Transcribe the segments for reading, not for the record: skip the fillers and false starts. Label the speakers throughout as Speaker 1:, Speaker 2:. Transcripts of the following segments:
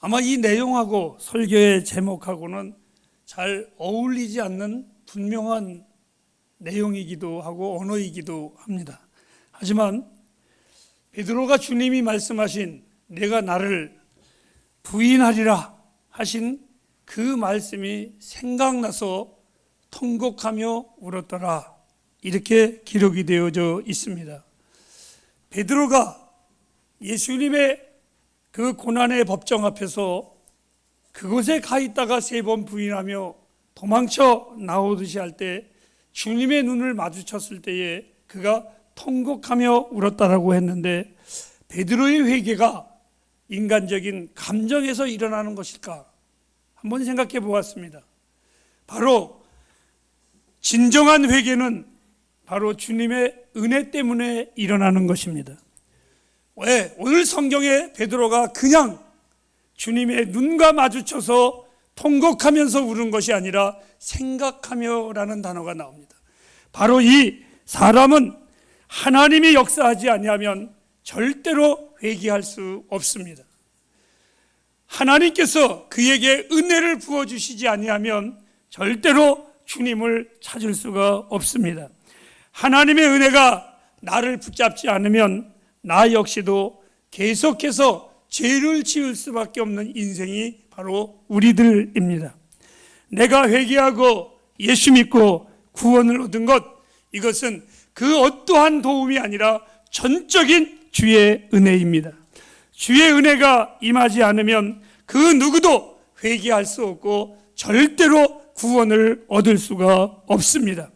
Speaker 1: 아마 이 내용하고 설교의 제목하고는 잘 어울리지 않는 분명한 내용이기도 하고 언어이기도 합니다. 하지만 베드로가 주님이 말씀하신 내가 나를 부인하리라 하신 그 말씀이 생각나서 통곡하며 울었더라, 이렇게 기록이 되어져 있습니다. 베드로가 예수님의 그 고난의 법정 앞에서 그곳에 가 있다가 3번 부인하며 도망쳐 나오듯이 할 때 주님의 눈을 마주쳤을 때에 그가 통곡하며 울었다라고 했는데, 베드로의 회개가 인간적인 감정에서 일어나는 것일까? 한번 생각해 보았습니다. 바로 진정한 회개는 바로 주님의 은혜 때문에 일어나는 것입니다. 왜? 오늘 성경에 베드로가 그냥 주님의 눈과 마주쳐서 통곡하면서 울은 것이 아니라 생각하며 라는 단어가 나옵니다. 바로 이 사람은 하나님이 역사하지 아니하면 절대로 회개할 수 없습니다. 하나님께서 그에게 은혜를 부어주시지 아니하면 절대로 주님을 찾을 수가 없습니다. 하나님의 은혜가 나를 붙잡지 않으면 나 역시도 계속해서 죄를 지을 수밖에 없는 인생이 바로 우리들입니다. 내가 회개하고 예수 믿고 구원을 얻은 것, 이것은 그 어떠한 도움이 아니라 전적인 주의 은혜입니다. 주의 은혜가 임하지 않으면 그 누구도 회개할 수 없고 절대로 구원을 얻을 수가 없습니다.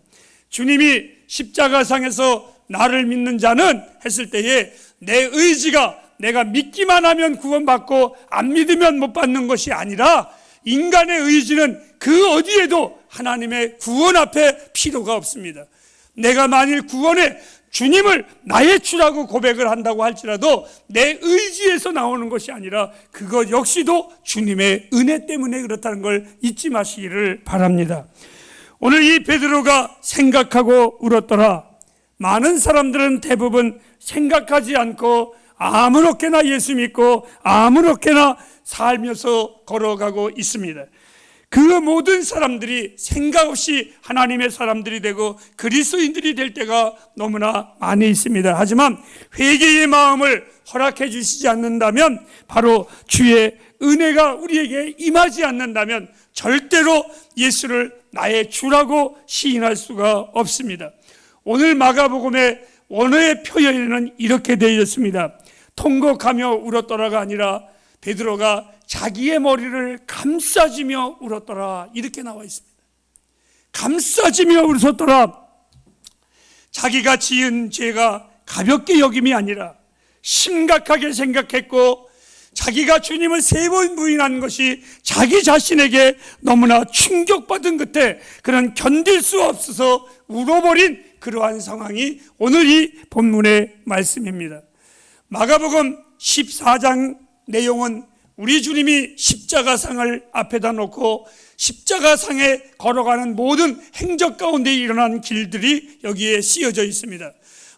Speaker 1: 주님이 십자가상에서 나를 믿는 자는 했을 때에 내 의지가 내가 믿기만 하면 구원받고 안 믿으면 못 받는 것이 아니라 인간의 의지는 그 어디에도 하나님의 구원 앞에 필요가 없습니다. 내가 만일 구원에 주님을 나의 주라고 고백을 한다고 할지라도 내 의지에서 나오는 것이 아니라 그것 역시도 주님의 은혜 때문에 그렇다는 걸 잊지 마시기를 바랍니다. 오늘 이 베드로가 생각하고 울었더라. 많은 사람들은 대부분 생각하지 않고 아무렇게나 예수 믿고 아무렇게나 살면서 걸어가고 있습니다. 그 모든 사람들이 생각 없이 하나님의 사람들이 되고 그리스도인들이 될 때가 너무나 많이 있습니다. 하지만 회개의 마음을 허락해 주시지 않는다면, 바로 주의 은혜가 우리에게 임하지 않는다면 절대로 예수를 나의 주라고 시인할 수가 없습니다. 오늘 마가복음의 원어의 표현에는 이렇게 되어 있습니다. 통곡하며 울었더라가 아니라 베드로가 자기의 머리를 감싸지며 울었더라, 이렇게 나와 있습니다. 감싸지며 울었더라. 자기가 지은 죄가 가볍게 여김이 아니라 심각하게 생각했고, 자기가 주님을 3번 부인한 것이 자기 자신에게 너무나 충격받은 끝에 그런 견딜 수 없어서 울어버린 그러한 상황이 오늘 이 본문의 말씀입니다. 마가복음 14장 내용은 우리 주님이 십자가상을 앞에다 놓고 십자가상에 걸어가는 모든 행적 가운데 일어난 길들이 여기에 씌어져 있습니다.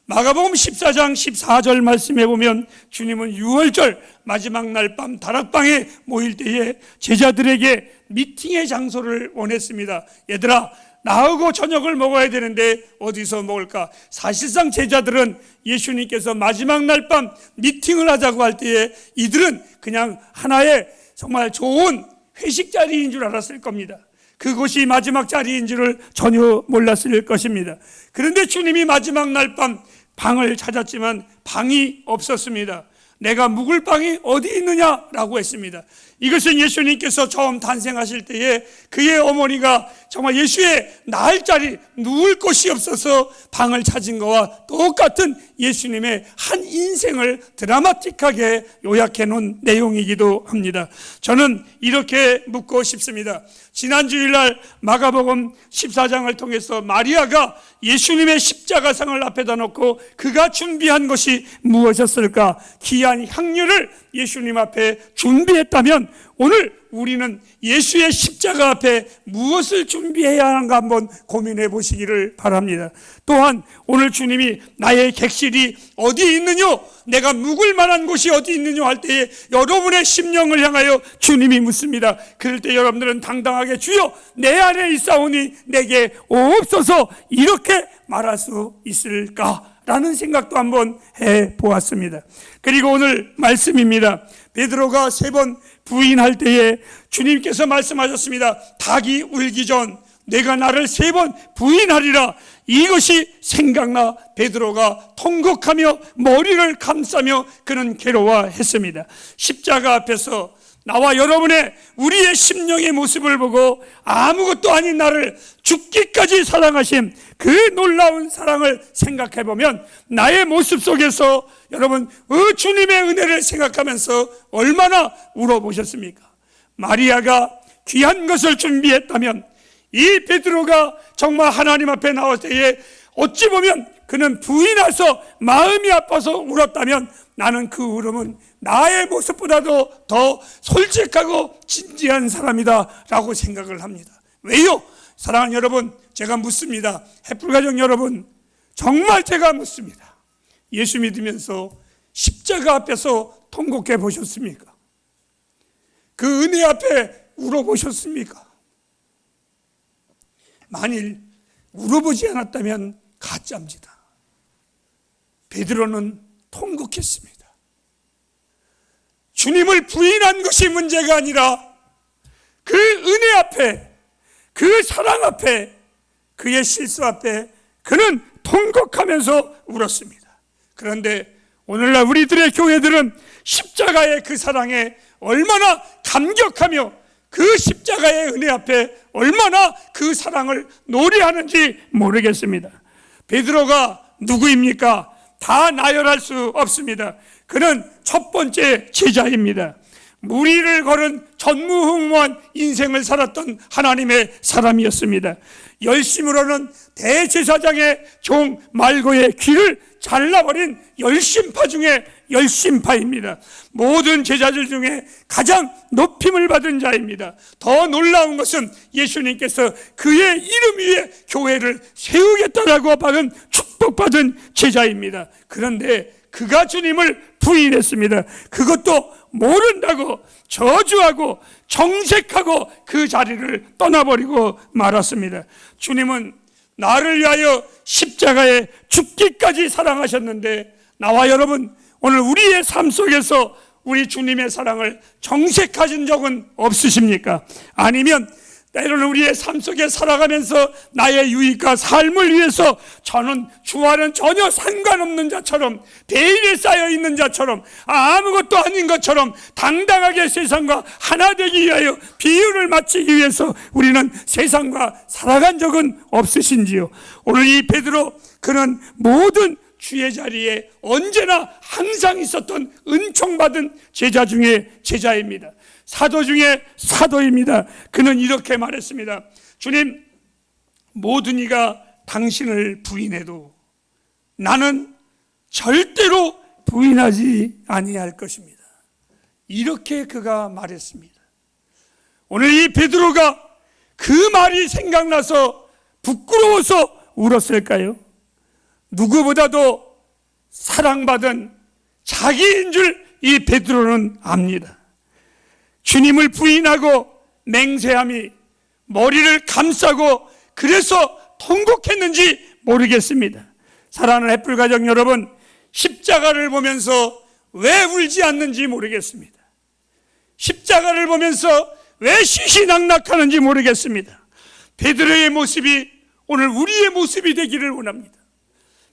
Speaker 1: 마가복음 14장 14절 말씀해 보면 주님은 유월절 마지막 날 밤 다락방에 모일 때에 제자들에게 미팅의 장소를 원했습니다. 얘들아, 나하고 저녁을 먹어야 되는데 어디서 먹을까? 사실상 제자들은 예수님께서 마지막 날 밤 미팅을 하자고 할 때에 이들은 그냥 하나의 정말 좋은 회식 자리인 줄 알았을 겁니다. 그곳이 마지막 자리인 줄을 전혀 몰랐을 것입니다. 그런데 주님이 마지막 날 밤 방을 찾았지만 방이 없었습니다. 내가 묵을 방이 어디 있느냐라고 했습니다. 이것은 예수님께서 처음 탄생하실 때에 그의 어머니가 정말 예수의 나을 자리, 누울 곳이 없어서 방을 찾은 것과 똑같은 예수님의 한 인생을 드라마틱하게 요약해 놓은 내용이기도 합니다. 저는 이렇게 묻고 싶습니다. 지난 주일날 마가복음 14장을 통해서 마리아가 예수님의 십자가상을 앞에다 놓고 그가 준비한 것이 무엇이었을까? 귀한 향유를 예수님 앞에 준비했다면 오늘 우리는 예수의 십자가 앞에 무엇을 준비해야 하는가 한번 고민해 보시기를 바랍니다. 또한 오늘 주님이 나의 객실이 어디 있느냐, 내가 묵을 만한 곳이 어디 있느냐 할 때에 여러분의 심령을 향하여 주님이 묻습니다. 그럴 때 여러분들은 당당하게 주여 내 안에 있사오니 내게 없어서 이렇게 말할 수 있을까라는 생각도 한번 해보았습니다. 그리고 오늘 말씀입니다. 베드로가 3번 부인할 때에 주님께서 말씀하셨습니다. 닭이 울기 전 내가 나를 3번 부인하리라. 이것이 생각나 베드로가 통곡하며 머리를 감싸며 그는 괴로워했습니다. 십자가 앞에서 나와 여러분의 우리의 심령의 모습을 보고 아무것도 아닌 나를 죽기까지 사랑하신 그 놀라운 사랑을 생각해 보면 나의 모습 속에서 여러분 주님의 은혜를 생각하면서 얼마나 울어보셨습니까? 마리아가 귀한 것을 준비했다면 이 베드로가 정말 하나님 앞에 나왔을 때에 어찌 보면 그는 부인해서 마음이 아파서 울었다면 나는 그 울음은 나의 모습보다도 더 솔직하고 진지한 사람이다 라고 생각을 합니다. 왜요? 사랑하는 여러분, 제가 묻습니다. 햇불가정 여러분, 정말 제가 묻습니다. 예수 믿으면서 십자가 앞에서 통곡해 보셨습니까? 그 은혜 앞에 울어보셨습니까? 만일 울어보지 않았다면 가짜입니다. 베드로는 통곡했습니다. 주님을 부인한 것이 문제가 아니라 그 은혜 앞에, 그 사랑 앞에, 그의 실수 앞에 그는 통곡하면서 울었습니다. 그런데 오늘날 우리들의 교회들은 십자가의 그 사랑에 얼마나 감격하며 그 십자가의 은혜 앞에 얼마나 그 사랑을 노래하는지 모르겠습니다. 베드로가 누구입니까? 다 나열할 수 없습니다. 그는 첫 번째 제자입니다. 무리를 걸은 전무후무한 인생을 살았던 하나님의 사람이었습니다. 열심으로는 대제사장의 종 말고의 귀를 잘라버린 열심파 중에 열심파입니다. 모든 제자들 중에 가장 높임을 받은 자입니다. 더 놀라운 것은 예수님께서 그의 이름 위에 교회를 세우겠다라고 받은 축복받은 제자입니다. 그런데 그가 주님을 부인했습니다. 그것도 모른다고 저주하고 정색하고 그 자리를 떠나버리고 말았습니다. 주님은 나를 위하여 십자가에 죽기까지 사랑하셨는데 나와 여러분 오늘 우리의 삶 속에서 우리 주님의 사랑을 정색하신 적은 없으십니까? 아니면 때로는 우리의 삶 속에 살아가면서 나의 유익과 삶을 위해서 저는 주와는 전혀 상관없는 자처럼 베일에 쌓여있는 자처럼 아무것도 아닌 것처럼 당당하게 세상과 하나 되기 위하여 비유를 맞추기 위해서 우리는 세상과 살아간 적은 없으신지요? 오늘 이 베드로 그는 모든 주의 자리에 언제나 항상 있었던 은총받은 제자 중에 제자입니다. 사도 중에 사도입니다. 그는 이렇게 말했습니다. 주님, 모든 이가 당신을 부인해도 나는 절대로 부인하지 아니할 것입니다. 이렇게 그가 말했습니다. 오늘 이 베드로가 그 말이 생각나서 부끄러워서 울었을까요? 누구보다도 사랑받은 자기인 줄 이 베드로는 압니다. 주님을 부인하고 맹세함이 머리를 감싸고 그래서 통곡했는지 모르겠습니다. 사랑하는 햇불가정 여러분, 십자가를 보면서 왜 울지 않는지 모르겠습니다. 십자가를 보면서 왜 시시낙낙하는지 모르겠습니다. 베드로의 모습이 오늘 우리의 모습이 되기를 원합니다.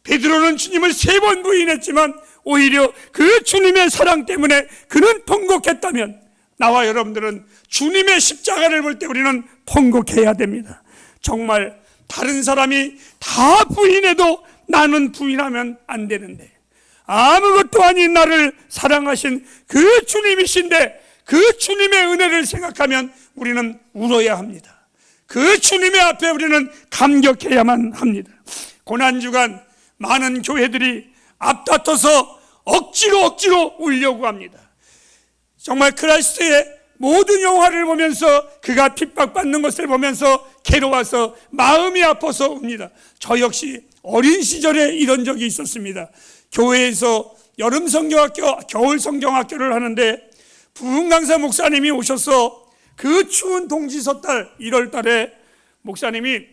Speaker 1: 베드로는 주님을 3번 부인했지만 오히려 그 주님의 사랑 때문에 그는 통곡했다면 나와 여러분들은 주님의 십자가를 볼 때 우리는 통곡해야 됩니다. 정말 다른 사람이 다 부인해도 나는 부인하면 안 되는데 아무것도 아닌 나를 사랑하신 그 주님이신데 그 주님의 은혜를 생각하면 우리는 울어야 합니다. 그 주님의 앞에 우리는 감격해야만 합니다. 고난주간 많은 교회들이 앞다퉈서 억지로 울려고 합니다. 정말 크리스트의 모든 영화를 보면서 그가 핍박받는 것을 보면서 괴로워서 마음이 아파서 웁니다. 저 역시 어린 시절에 이런 적이 있었습니다. 교회에서 여름 성경학교, 겨울 성경학교를 하는데 부흥 강사 목사님이 오셔서 그 추운 동지서 달 1월 달에 목사님이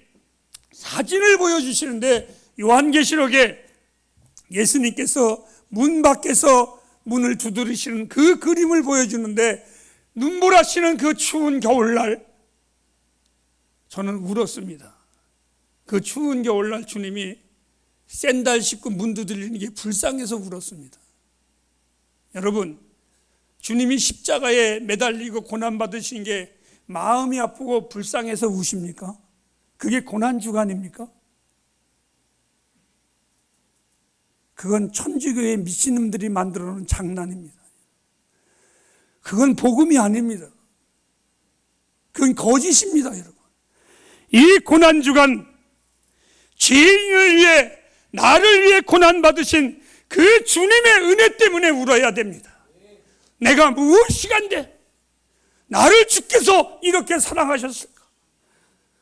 Speaker 1: 사진을 보여주시는데 요한계시록에 예수님께서 문 밖에서 문을 두드리시는 그 그림을 보여주는데 눈보라시는 그 추운 겨울날 저는 울었습니다. 그 추운 겨울날 주님이 샌들 신고 문 두드리는 게 불쌍해서 울었습니다. 여러분, 주님이 십자가에 매달리고 고난받으신 게 마음이 아프고 불쌍해서 우십니까? 그게 고난주가 아닙니까? 그건 천주교의 미친놈들이 만들어 놓은 장난입니다. 그건 복음이 아닙니다. 그건 거짓입니다, 여러분. 이 고난주간 죄인을 위해, 나를 위해 고난받으신 그 주님의 은혜 때문에 울어야 됩니다. 내가 무엇이간데 나를 주께서 이렇게 사랑하셨을까?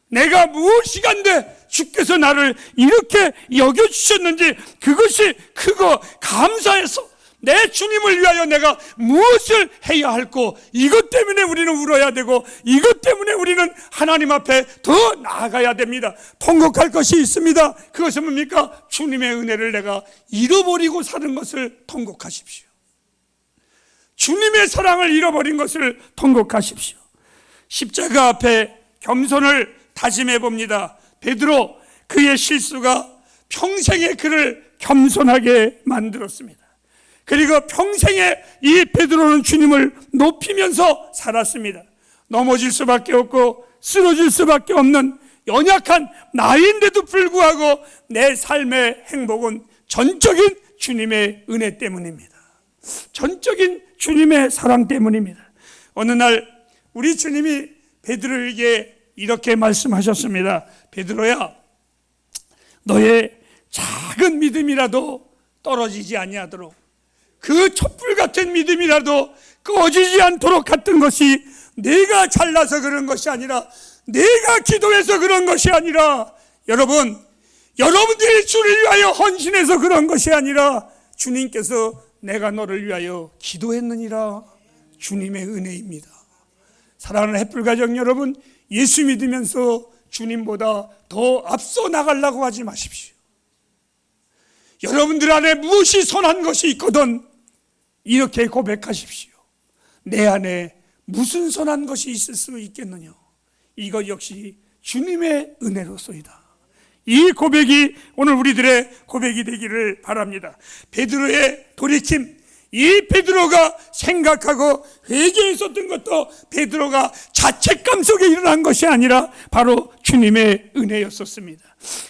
Speaker 1: 내가 무엇이간데 주께서 나를 이렇게 여겨주셨는지 그것이 크고 감사해서 내 주님을 위하여 내가 무엇을 해야 할고, 이것 때문에 우리는 울어야 되고, 이것 때문에 우리는 하나님 앞에 더 나아가야 됩니다. 통곡할 것이 있습니다. 그것은 뭡니까? 주님의 은혜를 내가 잃어버리고 사는 것을 통곡하십시오. 주님의 사랑을 잃어버린 것을 통곡하십시오. 십자가 앞에 겸손을 다짐해 봅니다. 베드로, 그의 실수가 평생에 그를 겸손하게 만들었습니다. 그리고 평생에 이 베드로는 주님을 높이면서 살았습니다. 넘어질 수밖에 없고 쓰러질 수밖에 없는 연약한 나인데도 불구하고 내 삶의 행복은 전적인 주님의 은혜 때문입니다. 전적인 주님의 사랑 때문입니다. 어느 날 우리 주님이 베드로에게 이렇게 말씀하셨습니다. 베드로야, 너의 작은 믿음이라도 떨어지지 아니하도록, 그 촛불 같은 믿음이라도 꺼지지 않도록 갔던 것이 내가 잘나서 그런 것이 아니라, 내가 기도해서 그런 것이 아니라, 여러분들이 주를 위하여 헌신해서 그런 것이 아니라 주님께서 내가 너를 위하여 기도했느니라. 주님의 은혜입니다. 사랑하는 햇불가정 여러분, 예수 믿으면서 주님보다 더 앞서 나가려고 하지 마십시오. 여러분들 안에 무엇이 선한 것이 있거든 이렇게 고백하십시오. 내 안에 무슨 선한 것이 있을 수 있겠느냐? 이것 역시 주님의 은혜로소이다. 이 고백이 오늘 우리들의 고백이 되기를 바랍니다. 베드로의 돌이킴, 이 베드로가 생각하고 회개했었던 것도 베드로가 자책감 속에 일어난 것이 아니라 바로 주님의 은혜였었습니다.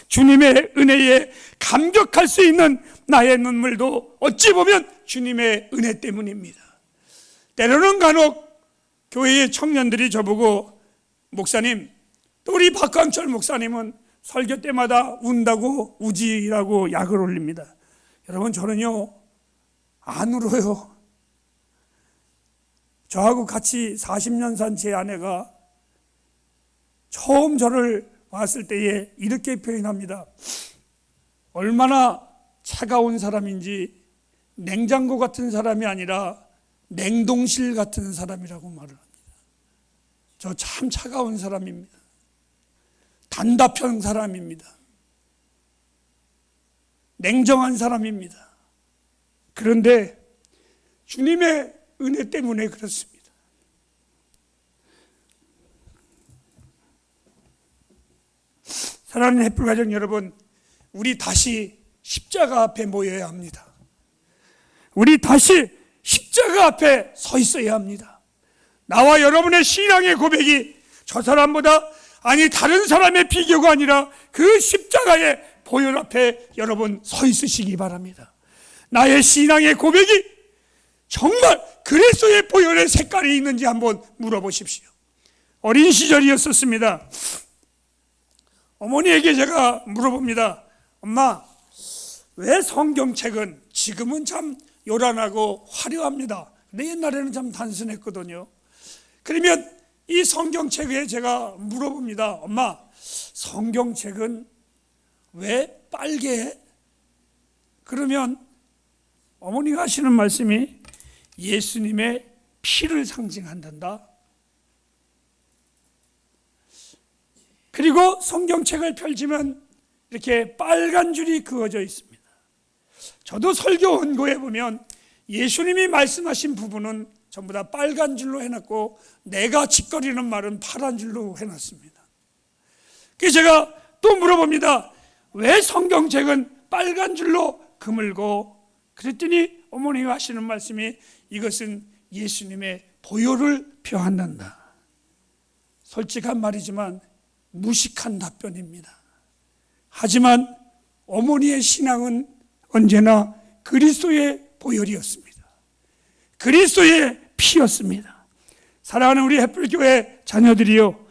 Speaker 1: 주님의 은혜에 감격할 수 있는 나의 눈물도 어찌 보면 주님의 은혜 때문입니다. 때로는 간혹 교회의 청년들이 저보고, 목사님, 또 우리 박광철 목사님은 설교 때마다 운다고 우지라고 약을 올립니다. 여러분, 저는요 안 울어요. 저하고 같이 40년 산 제 아내가 처음 저를 봤을 때에 이렇게 표현합니다. 얼마나 차가운 사람인지 냉장고 같은 사람이 아니라 냉동실 같은 사람이라고 말을 합니다. 저 참 차가운 사람입니다. 단답한 사람입니다. 냉정한 사람입니다. 그런데 주님의 은혜 때문에 그렇습니다. 사랑하는 햇불가정 여러분, 우리 다시 십자가 앞에 모여야 합니다. 우리 다시 십자가 앞에 서 있어야 합니다. 나와 여러분의 신앙의 고백이 저 사람보다, 아니 다른 사람의 비교가 아니라 그 십자가의 보혈 앞에 여러분 서 있으시기 바랍니다. 나의 신앙의 고백이 정말 그리스도의 보혈의 색깔이 있는지 한번 물어보십시오. 어린 시절이었었습니다. 어머니에게 제가 물어봅니다. 엄마, 왜 성경책은 지금은 참 요란하고 화려합니다. 근데 옛날에는 참 단순했거든요. 그러면 이 성경책에 제가 물어봅니다. 엄마, 성경책은 왜 빨개? 그러면 어머니가 하시는 말씀이 예수님의 피를 상징한단다. 그리고 성경책을 펼치면 이렇게 빨간 줄이 그어져 있습니다. 저도 설교 원고에 보면 예수님이 말씀하신 부분은 전부 다 빨간 줄로 해놨고 내가 짓거리는 말은 파란 줄로 해놨습니다. 그래서 제가 또 물어봅니다. 왜 성경책은 빨간 줄로 그물고? 그랬더니 어머니가 하시는 말씀이 이것은 예수님의 보혈을 표한단다. 솔직한 말이지만 무식한 답변입니다. 하지만 어머니의 신앙은 언제나 그리스도의 보혈이었습니다. 그리스도의 피였습니다. 사랑하는 우리 햇불교회 자녀들이요,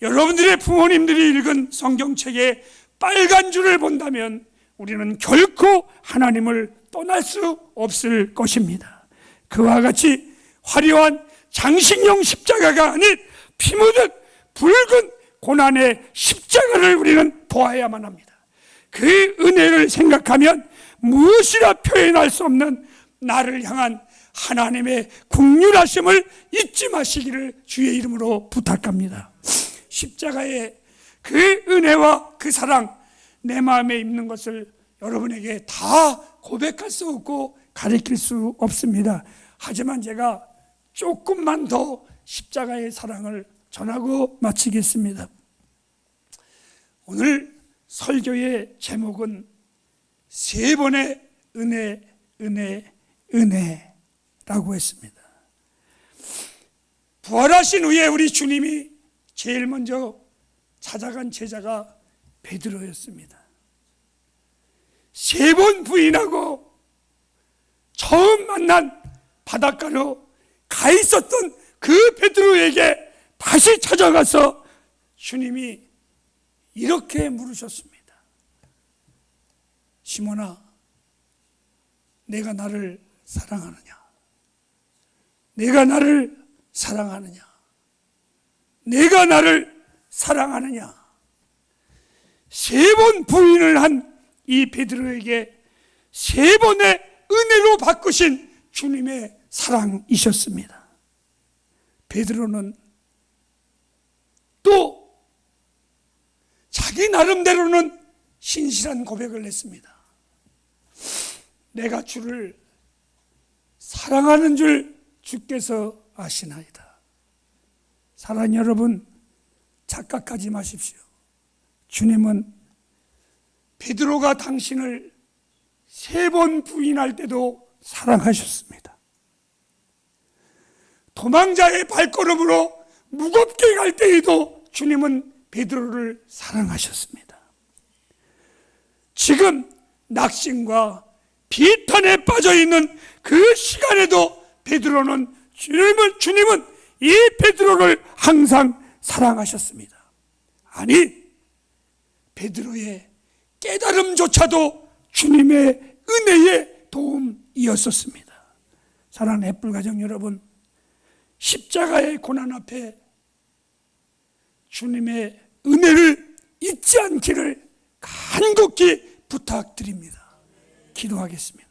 Speaker 1: 여러분들의 부모님들이 읽은 성경책에 빨간 줄을 본다면 우리는 결코 하나님을 떠날 수 없을 것입니다. 그와 같이 화려한 장식용 십자가가 아닌 피 묻은 붉은 고난의 십자가를 우리는 보아야만 합니다. 그 은혜를 생각하면 무엇이라 표현할 수 없는 나를 향한 하나님의 긍휼하심을 잊지 마시기를 주의 이름으로 부탁합니다. 십자가의 그 은혜와 그 사랑, 내 마음에 있는 것을 여러분에게 다 고백할 수 없고 가르칠 수 없습니다. 하지만 제가 조금만 더 십자가의 사랑을 전하고 마치겠습니다. 오늘 설교의 제목은 세 번의 은혜, 은혜, 은혜라고 했습니다. 부활하신 후에 우리 주님이 제일 먼저 찾아간 제자가 베드로였습니다. 세 번 부인하고 처음 만난 바닷가로 가 있었던 그 베드로에게 다시 찾아가서 주님이 이렇게 물으셨습니다. 시몬아, 내가 나를 사랑하느냐? 내가 나를 사랑하느냐? 내가 나를 사랑하느냐? 세 번 부인을 한 이 베드로에게 세 번의 은혜로 바꾸신 주님의 사랑이셨습니다. 베드로는 또 자기 나름대로는 신실한 고백을 했습니다. 내가 주를 사랑하는 줄 주께서 아시나이다. 사랑하는 여러분, 착각하지 마십시오. 주님은 베드로가 당신을 세 번 부인할 때도 사랑하셨습니다. 도망자의 발걸음으로 무겁게 갈 때에도 주님은 베드로를 사랑하셨습니다. 지금 낙심과 비탄에 빠져있는 그 시간에도 베드로는 주님은 이 베드로를 항상 사랑하셨습니다. 아니, 베드로의 깨달음조차도 주님의 은혜의 도움이었었습니다. 사랑하는 햇불가정 여러분, 십자가의 고난 앞에 주님의 은혜를 잊지 않기를 간곡히 부탁드립니다. 기도하겠습니다.